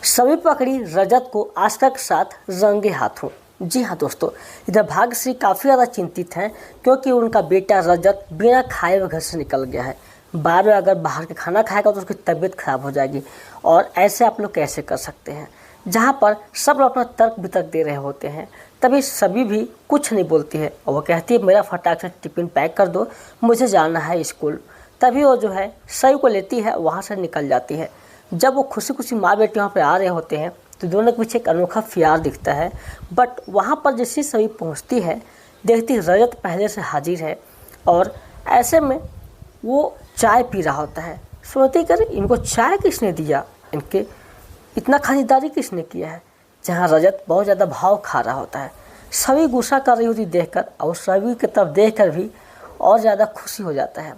सभी पकड़ी रजत को आस्था के साथ रंगे हाथों। जी हाँ दोस्तों, इधर भाग्यश्री काफ़ी ज़्यादा चिंतित हैं क्योंकि उनका बेटा रजत बिना खाए हुए घर से निकल गया है। बार बार अगर बाहर का खाना खाएगा तो उसकी तबीयत खराब हो जाएगी और ऐसे आप लोग कैसे कर सकते हैं। जहाँ पर सब लोग अपना तर्क वितर्क दे रहे होते हैं तभी सभी भी कुछ नहीं बोलती है और वो कहती है मेरा फटाक से टिफिन पैक कर दो, मुझे जाना है स्कूल। तभी वो जो है सही को लेती है, वहाँ से निकल जाती है। जब वो खुशी खुशी माँ बेटी वहाँ पर आ रहे होते हैं तो दोनों के पीछे एक अनोखा प्यार दिखता है। बट वहाँ पर जैसे सभी पहुँचती है देखती रजत पहले से हाजिर है और ऐसे में वो चाय पी रहा होता है। सोचती कर इनको चाय किसने दिया, इनके इतना खातिरदारी किसने किया है। जहाँ रजत बहुत ज़्यादा भाव खा रहा होता है, सभी गुस्सा कर रही होती देखकर और सभी की तरफ देखकर भी और ज़्यादा खुशी हो जाता है।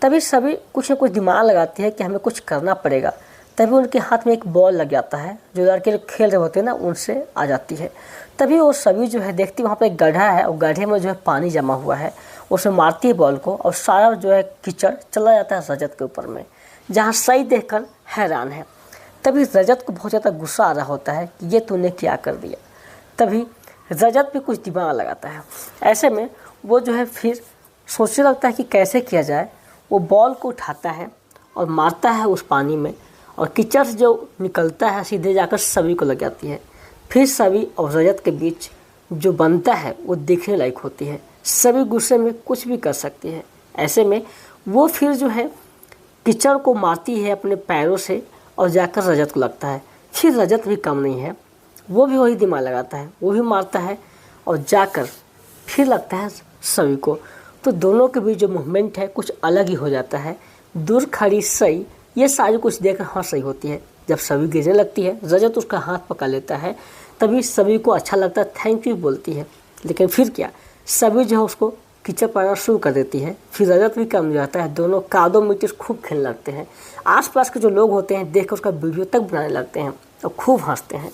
तभी सभी कुछ न कुछ दिमाग लगाती है कि हमें कुछ करना पड़ेगा। तभी उनके हाथ में एक बॉल लग जाता है, जो लड़के लोग खेल रहे होते हैं ना उनसे आ जाती है। तभी वो सभी जो है देखती वहाँ पर एक गड्ढा है और गड्ढे में जो है पानी जमा हुआ है, उसे मारती है बॉल को और सारा जो है कीचड़ चला जाता है रजत के ऊपर में। जहाँ सही देखकर हैरान है। तभी रजत को बहुत ज़्यादा गुस्सा आ रहा होता है कि ये तूने क्या कर दिया। तभी रजत भी कुछ दिमाग लगाता है। ऐसे में वो जो है फिर सोचने लगता है कि कैसे किया जाए। वो बॉल को उठाता है और मारता है उस पानी में और कीचड़ जो निकलता है सीधे जाकर सभी को लग जाती है। फिर सभी और रजत के बीच जो बनता है वो देखने लायक होती है। सभी गुस्से में कुछ भी कर सकती है। ऐसे में वो फिर जो है कीचड़ को मारती है अपने पैरों से और जाकर रजत को लगता है। फिर रजत भी कम नहीं है, वो भी वही दिमाग लगाता है, वो भी मारता है और जाकर फिर लगता है सभी को। तो दोनों के बीच जो मूवमेंट है कुछ अलग ही हो जाता है। दूर खड़ी सई ये सारी कुछ देखकर हंस रही होती है। जब सभी गिरने लगती है रजत उसका हाथ पकड़ लेता है। तभी सभी को अच्छा लगता है, थैंक यू बोलती है। लेकिन फिर क्या, सभी जो है उसको कीचड़ पड़ना शुरू कर देती है। फिर रजत भी कम हो जाता है, दोनों कादो मिट्टी खूब खेलने लगते हैं। आसपास के जो लोग होते हैं देख कर उसका वीडियो तक बनाने लगते हैं और खूब हंसते हैं।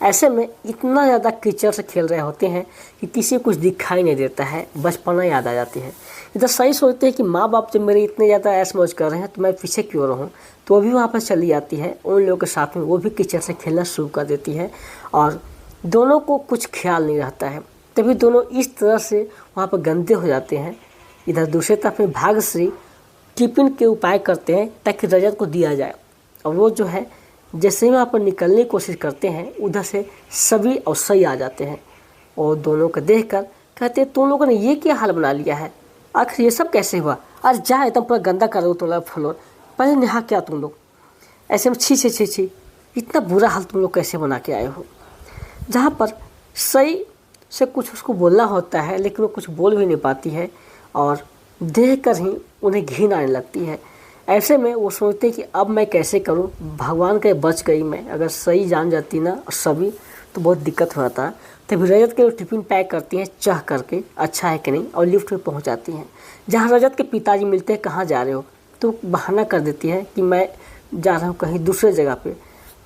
ऐसे में इतना ज़्यादा कीचड़ से खेल रहे होते हैं कि किसी को कुछ दिखाई नहीं देता है, बचपना याद आ जाती है। इधर सही सोचते हैं कि माँ बाप जब मेरे इतने ज़्यादा ऐश मौज कर रहे हैं तो मैं पीछे क्यों रहूँ। तो वो भी वहाँ पर चली जाती है उन लोगों के साथ में, वो भी कीचड़ से खेलना शुरू कर देती है और दोनों को कुछ ख्याल नहीं रहता है। तभी दोनों इस तरह से वहाँ पर गंदे हो जाते हैं। इधर दूसरी तरफ में भाग्यश्री टिफिन के उपाय करते हैं ताकि रजत को दिया जाए और वो जो है जैसे ही वहाँ पर निकलने की कोशिश करते हैं उधर से सभी और सही आ जाते हैं और दोनों को देखकर कहते हैं तुम लोगों ने ये क्या हाल बना लिया है, आखिर ये सब कैसे हुआ। अरे जा एकदम पूरा गंदा कर रहे हो तुम लोग फ्लोर, पहले नहा क्या तुम लोग। ऐसे में छी छी छी छी, इतना बुरा हाल तुम लोग कैसे बना के आए हो। जहाँ पर सही से कुछ उसको बोलना होता है लेकिन वो कुछ बोल भी नहीं पाती है और देख कर ही उन्हें घिन आने लगती है। ऐसे में वो सोचते कि अब मैं कैसे करूं, भगवान के बच गई मैं, अगर सही जान जाती ना सभी तो बहुत दिक्कत हो जाता। तभी रजत के टिफ़िन पैक करती हैं चाह करके अच्छा है कि नहीं और लिफ्ट में पहुंच जाती हैं। जहां रजत के पिताजी मिलते हैं, कहाँ जा रहे हो, तो बहाना कर देती है कि मैं जा रहा हूँ कहीं दूसरे जगह पर।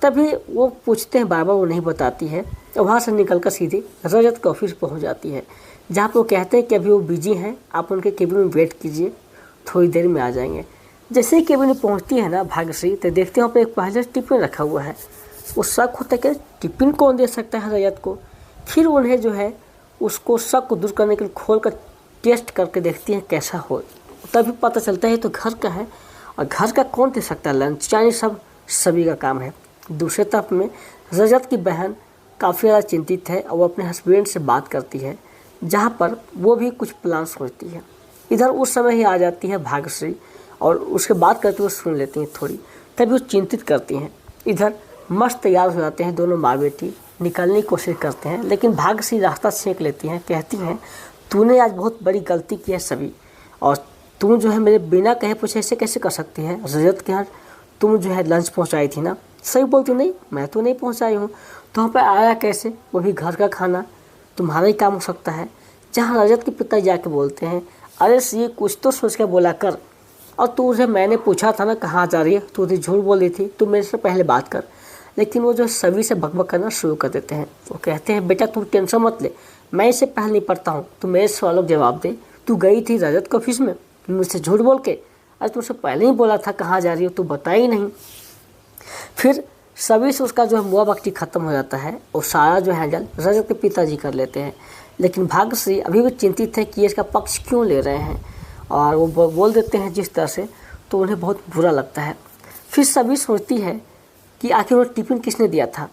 तभी वो पूछते हैं बार बार, वो नहीं बताती है और वहाँ से निकल कर सीधे रजत के ऑफिस पहुँच जाती है। जहाँ पर वो कहते हैं कि अभी वो बिजी हैं, आप उनके केबिन में वेट कीजिए, थोड़ी देर में आ जाएंगे। जैसे ही केबिन में पहुँचती है ना भाग्यश्री तो देखते हैं वहाँ पर एक पहले टिफिन रखा हुआ है। वो शक होता है कि टिफिन कौन दे सकता है रजत को। फिर उन्हें जो है उसको शक को दूर करने के लिए खोल कर टेस्ट करके देखती हैं कैसा हो। तभी पता चलता है तो घर का है और घर का कौन दे सकता है लंच, यानी सब सभी का काम है। दूसरी तरफ में रजत की बहन काफ़ी ज़्यादा चिंतित है और वो अपने हस्बैंड से बात करती है, जहाँ पर वो भी कुछ प्लान सोचती है। इधर उस समय ही आ जाती है भाग्यश्री और उसके बात करते हुए सुन लेती हैं थोड़ी। तभी वो चिंतित करती हैं। इधर मस्त तैयार हो जाते हैं दोनों माँ बेटी, निकलने की कोशिश करते हैं लेकिन भाग्यश्री रास्ता छींक लेती हैं। कहती हैं तूने आज बहुत बड़ी गलती की है सभी, और तुम जो है मेरे बिना कहे पूछे ऐसे कैसे कर सकती है। रजत के यहाँ तुम जो है लंच पहुँचाई थी ना। सही बोलती नहीं, मैं तो नहीं पहुँचाई हूँ, तो वहाँ पर आया कैसे, वो भी घर का खाना, तुम्हारा ही काम हो सकता है। जहाँ रजत के पिता जाके बोलते हैं अरे ये कुछ तो सोच के बोला कर, और तुझे मैंने पूछा था ना कहाँ जा रही है, तू तो झूठ बोल रही थी, तू मेरे से पहले बात कर। लेकिन वो जो सभी से बकबक करना शुरू कर देते हैं। वो कहते हैं बेटा तू टेंशन मत ले, मैं इससे पहले नहीं पढ़ता हूँ, तू मेरे सवालों का जवाब दे। तू गई थी रजत के ऑफिस में मुझसे झूठ बोल के, अरे तुझसे पहले ही बोला था कहाँ जा रही हो, तू बताई नहीं। फिर सभी से उसका जो है मुआ मस्ती खत्म हो जाता है और सारा जो हैंडल रजत के पिताजी कर लेते हैं। लेकिन भाग्यश्री अभी भी चिंतित है कि ये इसका पक्ष क्यों ले रहे हैं, और वो बोल देते हैं जिस तरह से, तो उन्हें बहुत बुरा लगता है। फिर सभी सोचती है कि आखिर वो टिफिन किसने दिया था।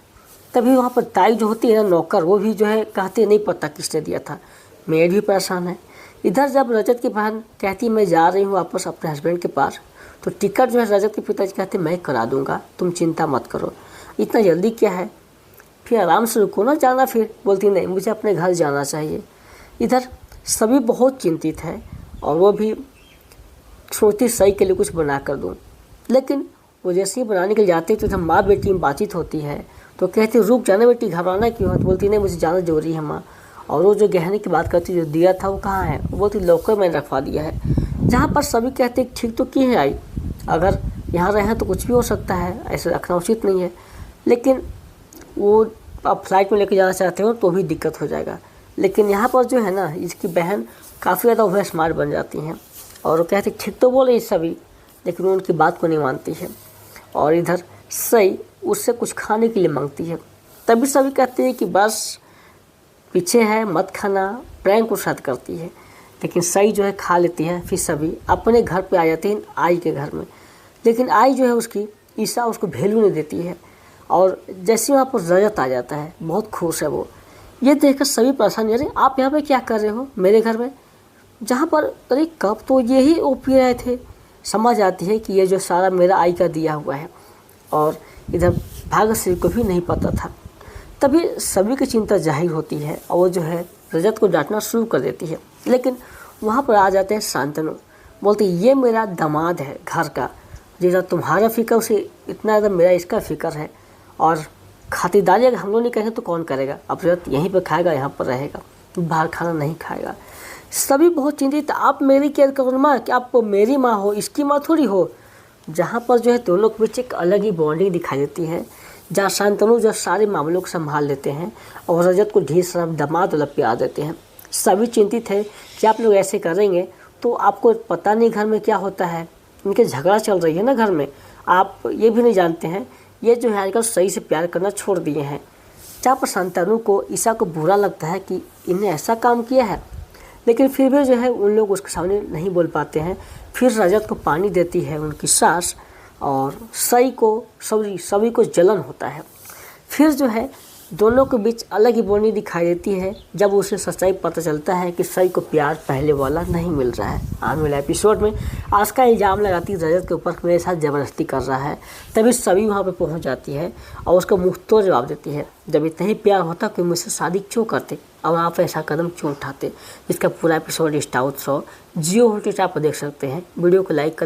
तभी वहाँ पर ताई जो होती है ना, नौकर, वो भी जो है कहते नहीं पता किसने दिया था। मेड भी परेशान है। इधर जब रजत की बहन कहती मैं जा रही हूँ वापस अपने हस्बैंड के पास, तो टिकट जो है रजत के पिताजी कहते मैं करा दूंगा, तुम चिंता मत करो, इतना जल्दी क्या है, फिर आराम से रुको ना, जाना। फिर बोलती नहीं, मुझे अपने घर जाना चाहिए। इधर सभी बहुत चिंतित है और वो भी सोचती सही के लिए कुछ बना कर दूँ। लेकिन वो जैसे ही बनाने के लिए जाते तो जब माँ बेटी में बातचीत होती है तो कहती रुक जाना बेटी, घबराना क्यों है। तो बोलती नहीं, मुझे जाना जरूरी है माँ। और वो जो गहने की बात करती जो दिया था वो कहाँ है, वो बोलती लॉकर मैंने रखवा दिया है। जहाँ पर सभी कहते ठीक तो की है आई, अगर यहाँ रहे तो कुछ भी हो सकता है, ऐसे रखना उचित नहीं है। लेकिन वो आप फ्लाइट में लेके जाना चाहते हो तो भी दिक्कत हो जाएगा। लेकिन यहाँ पर जो है ना, इसकी बहन काफ़ी ज़्यादा वह स्मार्ट बन जाती हैं और वो कहते ठीक तो बोले सभी, लेकिन वो उनकी बात को नहीं मानती है। और इधर सई उससे कुछ खाने के लिए मांगती है। तभी सभी कहते हैं कि बस पीछे है, मत खाना, प्रैंक उस साथ करती है। लेकिन सई जो है खा लेती है। फिर सभी अपने घर पे आ जाते हैं, आई के घर में। लेकिन आई जो है उसकी ईशा उसको वैल्यू नहीं देती है। और जैसे वहाँ पर रजत आ जाता है, बहुत खुश है वो। ये देखकर सभी परेशान, अरे आप यहाँ पे क्या कर रहे हो मेरे घर में, जहाँ पर अरे कब तो यही वो पी रहे थे। समझ आती है कि ये जो सारा मेरा आई का दिया हुआ है, और इधर भाग्यश्री को भी नहीं पता था। तभी सभी की चिंता जाहिर होती है और वो जो है रजत को डांटना शुरू कर देती है। लेकिन वहाँ पर आ जाते हैं शांतनु, बोलते ये मेरा दामाद है घर का, जितना तुम्हारा फिक्र उसे इतना ज़्यादा मेरा इसका फिक्र है। और खातिरदारी अगर हम लोग नहीं करेंगे तो कौन करेगा, अब रजत यहीं पर खाएगा, यहाँ पर रहेगा, बाहर खाना नहीं खाएगा। सभी बहुत चिंतित, आप मेरी केयर करो माँ, कि आप मेरी माँ हो, इसकी माँ थोड़ी हो। जहाँ पर जो है दोनों के बीच एक अलग ही बॉन्डिंग दिखाई देती है, जहाँ शांतनु जो सारे मामलों को संभाल लेते हैं और रजत को ढेर सारा दामाद वाला प्यार देते हैं। सभी चिंतित है कि आप लोग ऐसे करेंगे तो आपको पता नहीं घर में क्या होता है, इनके झगड़ा चल रही है ना घर में, आप ये भी नहीं जानते हैं ये जो है आजकल सही से प्यार करना छोड़ दिए हैं। जहाँ पर शांतनु को ईशा को बुरा लगता है कि इन्हें ऐसा काम किया है, लेकिन फिर भी जो है उन लोग उसके सामने नहीं बोल पाते हैं। फिर रजत को पानी देती है उनकी सास, और सभी को जलन होता है। फिर जो है दोनों के बीच अलग ही बॉन्डिंग दिखाई देती है जब उसे सच्चाई पता चलता है कि सई को प्यार पहले वाला नहीं मिल रहा है। आने वाले एपिसोड में आस्का इल्ज़ाम लगाती है रजत के ऊपर मेरे साथ ज़बरदस्ती कर रहा है। तभी सभी वहाँ पे पहुँच जाती है और उसको मुँहतोड़ जवाब देती है, जब इतना ही प्यार होता कि मुझसे शादी क्यों करते, अब आप ऐसा कदम क्यों उठाते। इसका पूरा एपिसोड स्टाउट शो जियो हॉटस्टार पर देख सकते हैं। वीडियो को लाइक कर